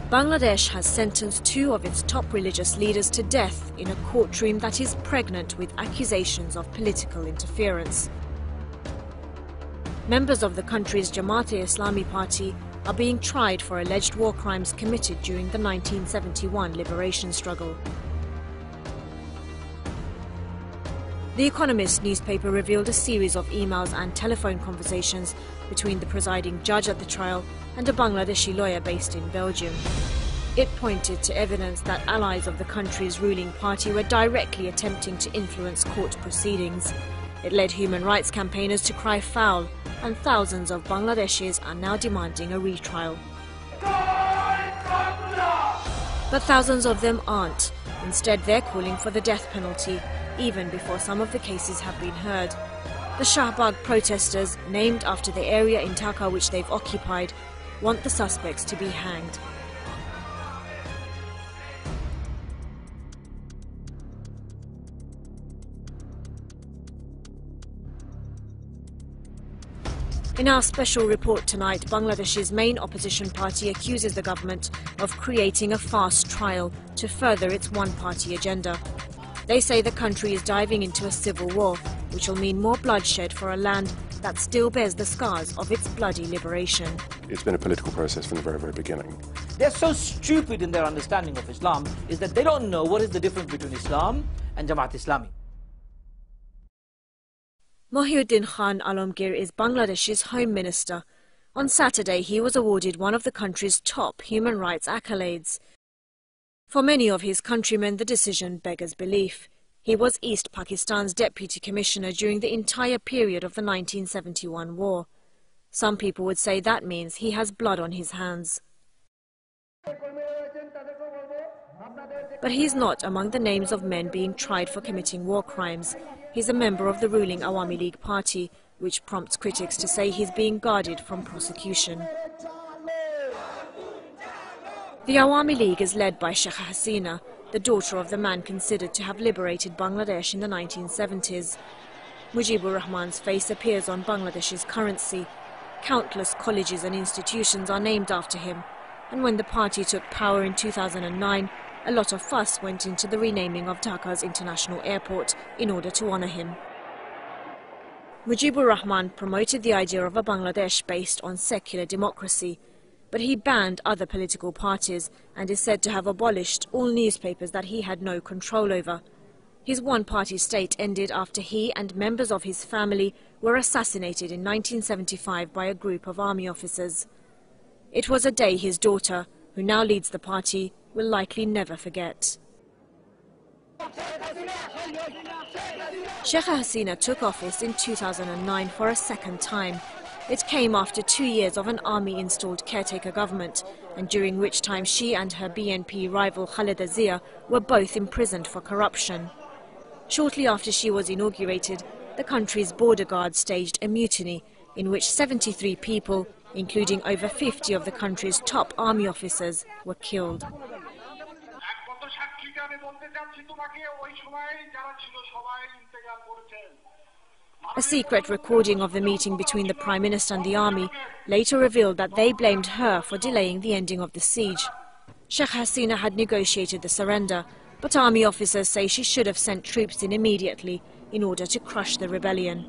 Bangladesh has sentenced two of its top religious leaders to death in a courtroom that is pregnant with accusations of political interference. Members of the country's Jamaat-e-Islami party are being tried for alleged war crimes committed during the 1971 liberation struggle. The Economist newspaper revealed a series of emails and telephone conversations between the presiding judge at the trial and a Bangladeshi lawyer based in Belgium. It pointed to evidence that allies of the country's ruling party were directly attempting to influence court proceedings. It led human rights campaigners to cry foul, and thousands of Bangladeshis are now demanding a retrial. But thousands of them aren't. Instead, they're calling for the death penalty, even before some of the cases have been heard. The Shahbag protesters, named after the area in Dhaka which they've occupied, want the suspects to be hanged. In our special report tonight, Bangladesh's main opposition party accuses the government of creating a fast trial to further its one-party agenda. They say the country is diving into a civil war, which will mean more bloodshed for a land that still bears the scars of its bloody liberation. It's been a political process from the very, very beginning. They're so stupid in their understanding of Islam is that they don't know what is the difference between Islam and Jamaat-Islami. Mohiuddin Khan Alamgir is Bangladesh's Home Minister. On Saturday, he was awarded one of the country's top human rights accolades. For many of his countrymen, the decision beggars belief. He was East Pakistan's Deputy Commissioner during the entire period of the 1971 war. Some people would say that means he has blood on his hands. But he's not among the names of men being tried for committing war crimes. He's a member of the ruling Awami League party, which prompts critics to say he's being guarded from prosecution. The Awami League is led by Sheikh Hasina, the daughter of the man considered to have liberated Bangladesh in the 1970s. Mujibur Rahman's face appears on Bangladesh's currency. Countless colleges and institutions are named after him. And when the party took power in 2009, a lot of fuss went into the renaming of Dhaka's international airport in order to honour him. Mujibur Rahman promoted the idea of a Bangladesh based on secular democracy, but he banned other political parties and is said to have abolished all newspapers that he had no control over. His one-party state ended after he and members of his family were assassinated in 1975 by a group of army officers. It was a day his daughter, who now leads the party, will likely never forget. Sheikh Hasina took office in 2009 for a second time. It came after 2 years of an army-installed caretaker government, and during which time she and her BNP rival Khaleda Zia were both imprisoned for corruption. Shortly after she was inaugurated, the country's border guard staged a mutiny in which 73 people, including over 50 of the country's top army officers, were killed. A secret recording of the meeting between the Prime Minister and the army later revealed that they blamed her for delaying the ending of the siege. Sheikh Hasina had negotiated the surrender, but army officers say she should have sent troops in immediately in order to crush the rebellion.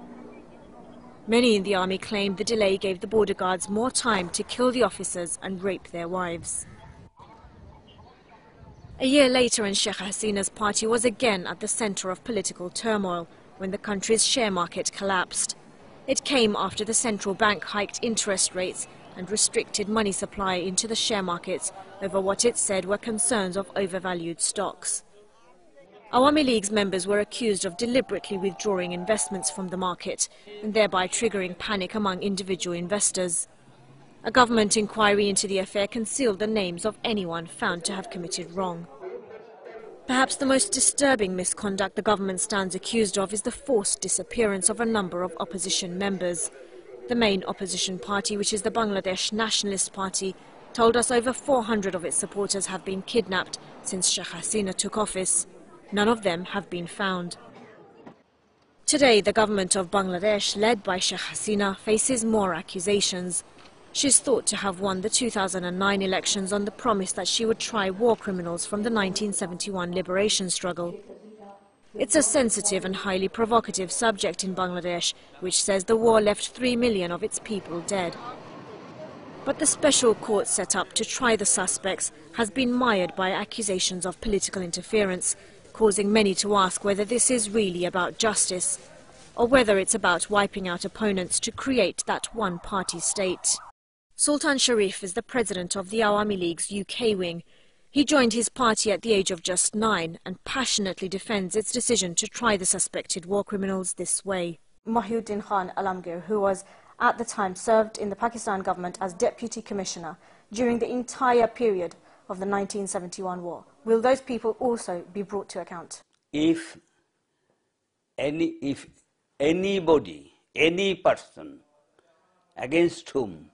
Many in the army claimed the delay gave the border guards more time to kill the officers and rape their wives. A year later, and Sheikh Hasina's party was again at the centre of political turmoil when the country's share market collapsed. It came after the central bank hiked interest rates and restricted money supply into the share markets over what it said were concerns of overvalued stocks. Awami League's members were accused of deliberately withdrawing investments from the market and thereby triggering panic among individual investors. A government inquiry into the affair concealed the names of anyone found to have committed wrong. Perhaps the most disturbing misconduct the government stands accused of is the forced disappearance of a number of opposition members. The main opposition party, which is the Bangladesh Nationalist Party, told us over 400 of its supporters have been kidnapped since Sheikh Hasina took office. None of them have been found. Today, the government of Bangladesh, led by Sheikh Hasina, faces more accusations. She's thought to have won the 2009 elections on the promise that she would try war criminals from the 1971 liberation struggle. It's a sensitive and highly provocative subject in Bangladesh, which says the war left 3 million of its people dead. But the special court set up to try the suspects has been mired by accusations of political interference, causing many to ask whether this is really about justice, or whether it's about wiping out opponents to create that one-party state. Sultan Sharif is the president of the Awami League's UK wing. He joined his party at the age of just 9 and passionately defends its decision to try the suspected war criminals this way. Mahiuddin Khan Alamgir, who was at the time served in the Pakistan government as Deputy Commissioner during the entire period of the 1971 war. Will those people also be brought to account? If anybody, any person against whom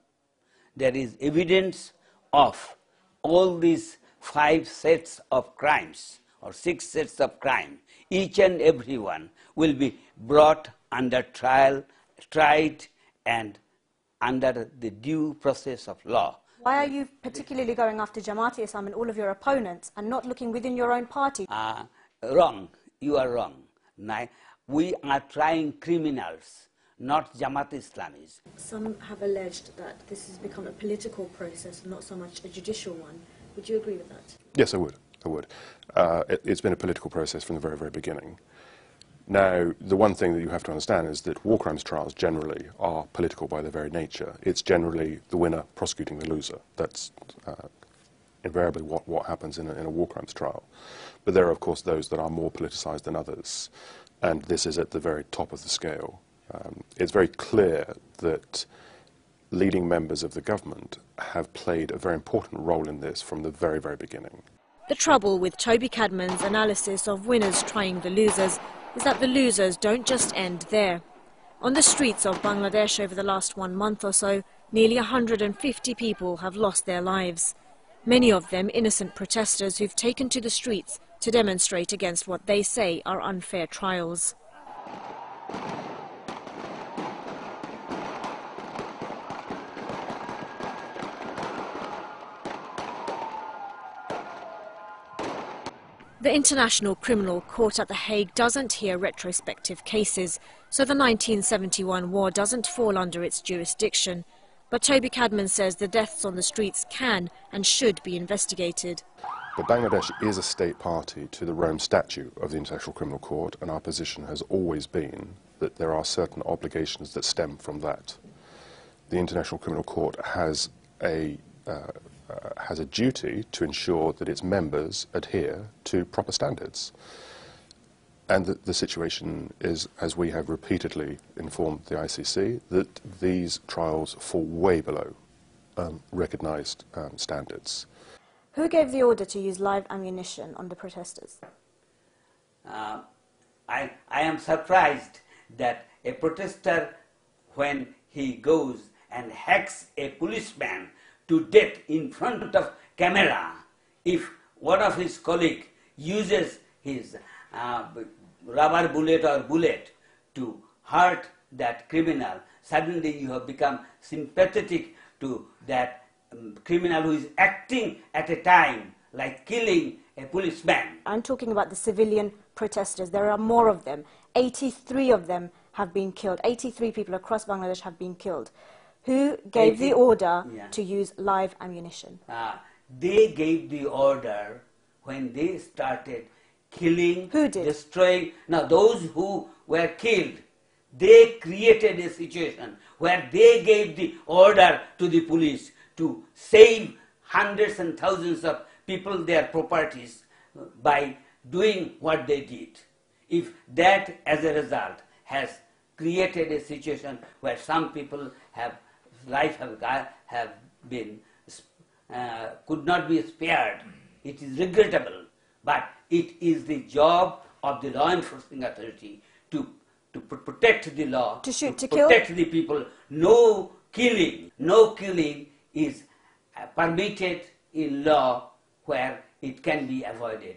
there is evidence of all these 5 sets of crimes or 6 sets of crime, each and every one will be brought under trial, tried and under the due process of law. Why are you particularly going after Jamaat-e-Islam and all of your opponents and not looking within your own party? Wrong. You are wrong. We are trying criminals, not Jamaat-Islamis. Some have alleged that this has become a political process, not so much a judicial one. Would you agree with that? Yes, I would. It's been a political process from the very, very beginning. Now, the one thing that you have to understand is that war crimes trials generally are political by their very nature. It's generally the winner prosecuting the loser. That's invariably what happens in a war crimes trial. But there are, of course, those that are more politicised than others, and this is at the very top of the scale. It's very clear that leading members of the government have played a very important role in this from the very, very beginning. The trouble with Toby Cadman's analysis of winners trying the losers is that the losers don't just end there. On the streets of Bangladesh over the last 1 month or so, nearly 150 people have lost their lives. Many of them innocent protesters who've taken to the streets to demonstrate against what they say are unfair trials. The International Criminal Court at The Hague doesn't hear retrospective cases, so the 1971 war doesn't fall under its jurisdiction. But Toby Cadman says the deaths on the streets can and should be investigated. But Bangladesh is a state party to the Rome Statute of the International Criminal Court, and our position has always been that there are certain obligations that stem from that. The International Criminal Court has a duty to ensure that its members adhere to proper standards. And the situation is, as we have repeatedly informed the ICC, that these trials fall way below recognised standards. Who gave the order to use live ammunition on the protesters? I am surprised that a protester, when he goes and hacks a policeman to death in front of camera, if one of his colleagues uses his rubber bullet or bullet to hurt that criminal, suddenly you have become sympathetic to that criminal who is acting at a time like killing a policeman. I'm talking about the civilian protesters. There are more of them. 83 of them have been killed. 83 people across Bangladesh have been killed. Who gave the order to use live ammunition? They gave the order when they started killing, Who did? destroying. Now, those who were killed, they created a situation where they gave the order to the police to save hundreds and thousands of people, their properties, by doing what they did. If that, as a result, has created a situation where some people have been could not be spared, it is regrettable. But it is the job of the law enforcing authority to protect the law, to shoot, to protect kill? the people. No killing is permitted in law where it can be avoided.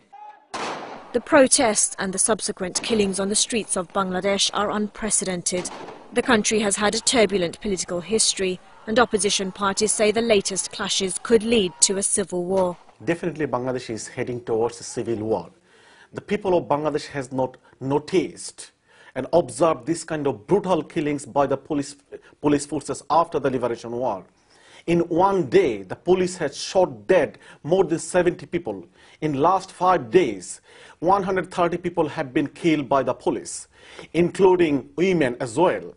The protests and the subsequent killings on the streets of Bangladesh are unprecedented. The country has had a turbulent political history, and opposition parties say the latest clashes could lead to a civil war. Definitely Bangladesh is heading towards a civil war. The people of Bangladesh has not noticed and observed this kind of brutal killings by the police forces after the liberation war. In one day, the police has shot dead more than 70 people. In last 5 days, 130 people have been killed by the police, including women as well.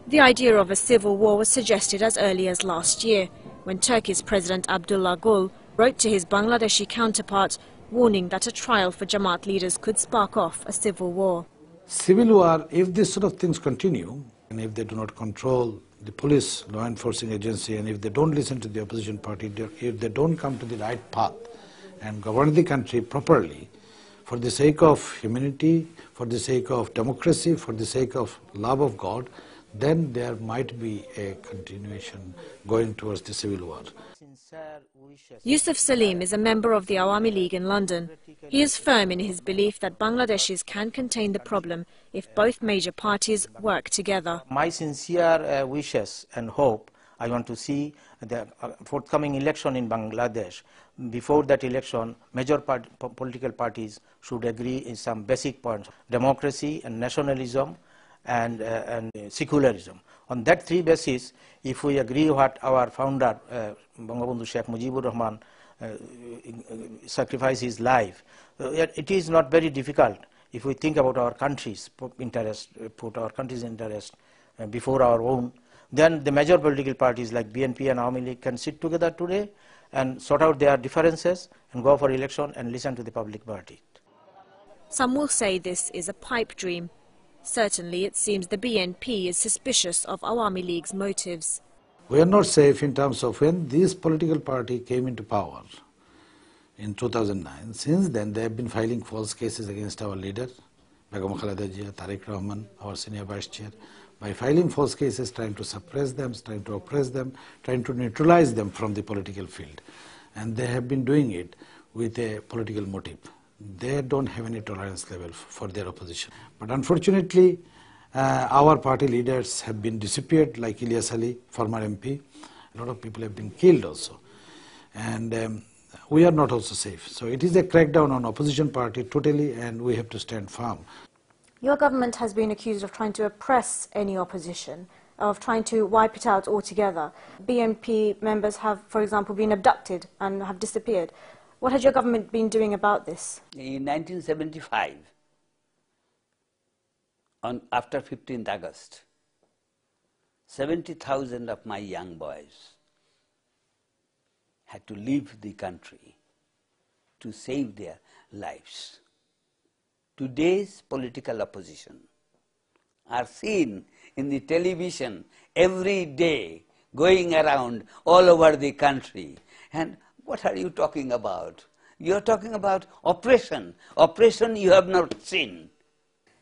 The idea of a civil war was suggested as early as last year, when Turkey's President Abdullah Gül wrote to his Bangladeshi counterpart, warning that a trial for Jamaat leaders could spark off a civil war. Civil war, if this sort of things continue, and if they do not control the police, law enforcing agency, and if they don't listen to the opposition party, if they don't come to the right path and govern the country properly, for the sake of humanity, for the sake of democracy, for the sake of love of God, then there might be a continuation going towards the civil war. Yusuf Salim is a member of the Awami League in London. He is firm in his belief that Bangladeshis can contain the problem if both major parties work together. My sincere wishes and hope, I want to see the forthcoming election in Bangladesh. Before that election, major political parties should agree in some basic points: democracy and nationalism and secularism. On that three bases, if we agree what our founder, Bangabandhu Sheikh Mujibur Rahman, sacrificed his life, it is not very difficult if we think about our country's interest, put our country's interest before our own. Then the major political parties like BNP and Awami League can sit together today and sort out their differences and go for election and listen to the public verdict. Some will say this is a pipe dream. Certainly, it seems the BNP is suspicious of Awami League's motives. We are not safe in terms of when this political party came into power in 2009. Since then, they have been filing false cases against our leader, Begum Khaleda Jia, Tariq Rahman, our senior vice chair, by filing false cases, trying to suppress them, trying to oppress them, trying to neutralize them from the political field. And they have been doing it with a political motive. They don't have any tolerance level for their opposition. But unfortunately, our party leaders have been disappeared, like Ilyas Ali, former MP. A lot of people have been killed also. And we are not also safe. So it is a crackdown on opposition party totally, and we have to stand firm. Your government has been accused of trying to oppress any opposition, of trying to wipe it out altogether. BNP members have, for example, been abducted and have disappeared. What has your government been doing about this? In 1975, after 15th August, 70,000 of my young boys had to leave the country to save their lives. Today's political opposition are seen in the television every day, going around all over the country. And what are you talking about? You are talking about oppression. Oppression you have not seen.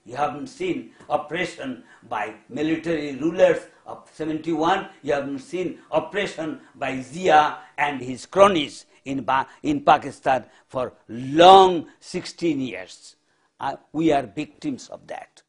You haven't seen oppression by military rulers of 71. You haven't seen oppression by Zia and his cronies in Pakistan for long 16 years. We are victims of that.